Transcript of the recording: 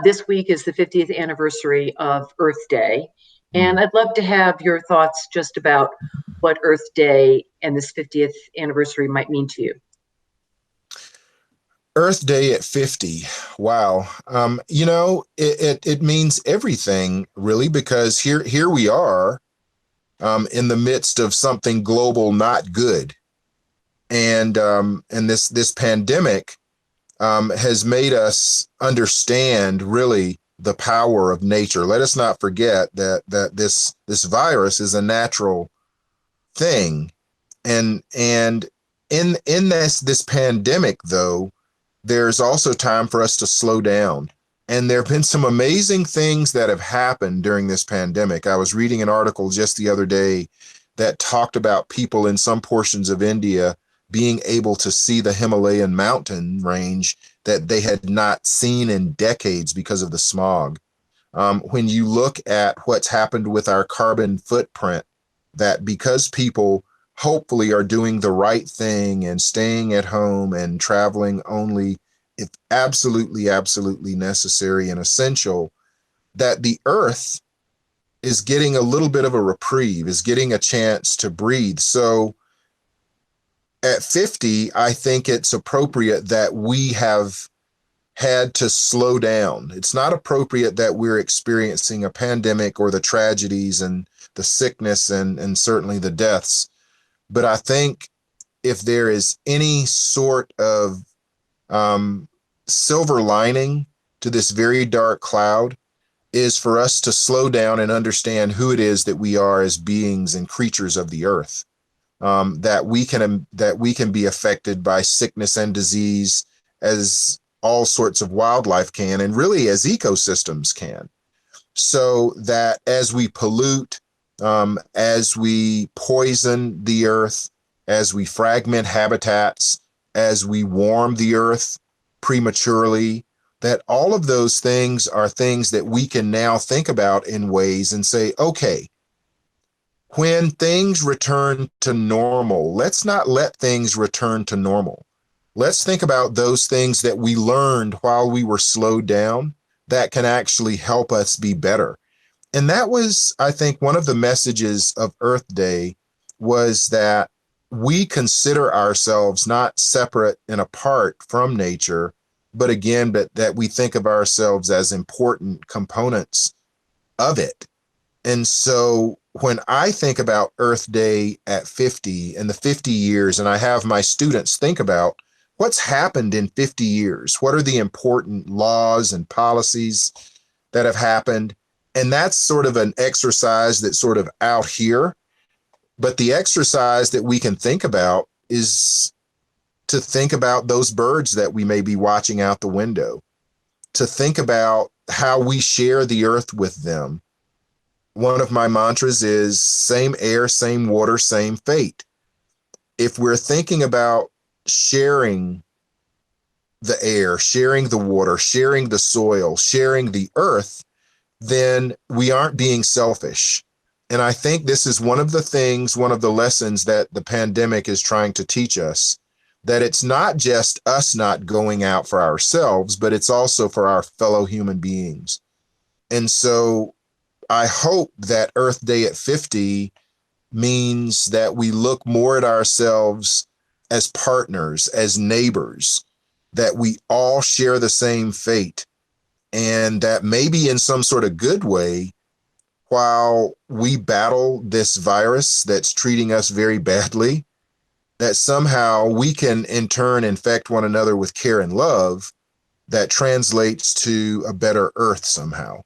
This week is the 50th anniversary of Earth Day. And Mm. I'd love to have your thoughts just about what Earth Day and this 50th anniversary might mean to you. Earth Day at 50. Wow. It means everything really, because here we are in the midst of something global not good. And this pandemic has made us understand really the power of nature. Let us not forget that this virus is a natural thing. And in this pandemic, though, there's also time for us to slow down. And there have been some amazing things that have happened during this pandemic. I was reading an article just the other day that talked about people in some portions of India being able to see the Himalayan mountain range that they had not seen in decades because of the smog. When you look at what's happened with our carbon footprint, that because people hopefully are doing the right thing and staying at home and traveling only if absolutely necessary and essential, that the earth is getting a little bit of a reprieve, is getting a chance to breathe. So at 50, I think it's appropriate that we have had to slow down. It's not appropriate that we're experiencing a pandemic or the tragedies and the sickness and certainly the deaths. But I think if there is any sort of silver lining to this very dark cloud, is for us to slow down and understand who it is that we are as beings and creatures of the earth. That we can be affected by sickness and disease as all sorts of wildlife can, and really as ecosystems can. So that as we pollute, as we poison the earth, as we fragment habitats, as we warm the earth prematurely, that all of those things are things that we can now think about in ways and say, okay, when things return to normal, let's not let things return to normal. Let's think about those things that we learned while we were slowed down that can actually help us be better. And that was, I think, one of the messages of Earth Day, was that we consider ourselves not separate and apart from nature, but again, that we think of ourselves as important components of it. And so when I think about Earth Day at 50 and the 50 years, and I have my students think about what's happened in 50 years, what are the important laws and policies that have happened? And that's sort of an exercise that's sort of out here. But the exercise that we can think about is to think about those birds that we may be watching out the window, to think about how we share the earth with them. One of my mantras is same air, same water, same fate. If we're thinking about sharing the air, sharing the water, sharing the soil, sharing the earth, then we aren't being selfish. And I think this is one of the things, one of the lessons that the pandemic is trying to teach us, that it's not just us not going out for ourselves, but it's also for our fellow human beings. And so I hope that Earth Day at 50 means that we look more at ourselves as partners, as neighbors, that we all share the same fate, and that maybe in some sort of good way, while we battle this virus that's treating us very badly, that somehow we can in turn infect one another with care and love that translates to a better earth somehow.